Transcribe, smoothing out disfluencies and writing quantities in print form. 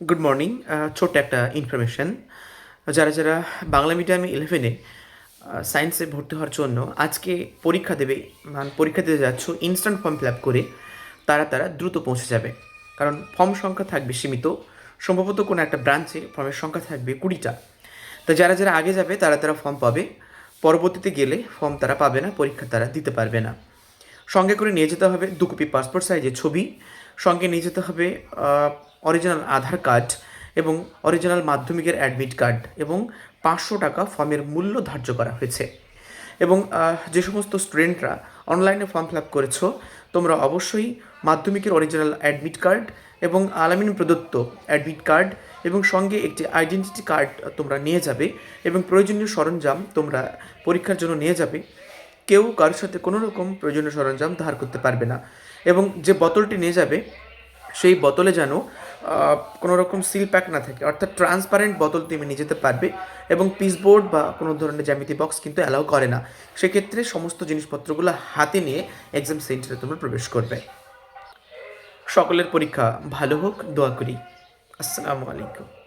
Good morning. ছোট্ট একটা information. যারা বাংলা মিডিয়ামে 11-এ সায়েন্সে ভর্তি হওয়ার জন্য আজকে পরীক্ষা দেবে, মানে পরীক্ষা দিতে যাচ্ছ, ইনস্ট্যান্ট ফর্ম ফিল আপ করে তারা দ্রুত পৌঁছে যাবে। কারণ ফর্ম সংখ্যা থাকবে সীমিত, সম্ভবত কোনো একটা ব্রাঞ্চে ফর্মের সংখ্যা থাকবে 20টা। তো যারা আগে যাবে তারা ফর্ম পাবে, পরবর্তীতে গেলে ফর্ম তারা পাবে না, পরীক্ষা তারা দিতে পারবে না। সঙ্গে করে নিয়ে যেতে হবে 2 কপি পাসপোর্ট সাইজের ছবি, সঙ্গে নিয়ে যেতে হবে অরিজিনাল আধার কার্ড এবং অরিজিনাল মাধ্যমিকের অ্যাডমিট কার্ড, এবং 500 টাকা ফর্মের মূল্য ধার্য করা হয়েছে। এবং যে সমস্ত স্টুডেন্টরা অনলাইনে ফর্ম ফিল আপ করেছো, তোমরা অবশ্যই মাধ্যমিকের অরিজিনাল অ্যাডমিট কার্ড এবং আলামিন প্রদত্ত অ্যাডমিট কার্ড এবং সঙ্গে একটি আইডেন্টিটি কার্ড তোমরা নিয়ে যাবে, এবং প্রয়োজনীয় সরঞ্জাম তোমরা পরীক্ষার জন্য নিয়ে যাবে। কেউ কারোর সাথে কোনো রকম প্রয়োজনীয় সরঞ্জাম ধার করতে পারবে না। এবং যে বোতলটি নিয়ে যাবে সেই বোতলে যেন কোনো রকম সিল প্যাক না থাকে, অর্থাৎ ট্রান্সপারেন্ট বোতল তুমি নিয়ে যেতে পারবে। এবং পিসবোর্ড বা কোনো ধরনের জ্যামিতি বক্স কিন্তু অ্যালাউ করে না। সেক্ষেত্রে সমস্ত জিনিসপত্রগুলো হাতে নিয়ে এক্সাম সেন্টারে তোমরা প্রবেশ করবে। সকলের পরীক্ষা ভালো হোক, দোয়া করি। আসসালামু আলাইকুম।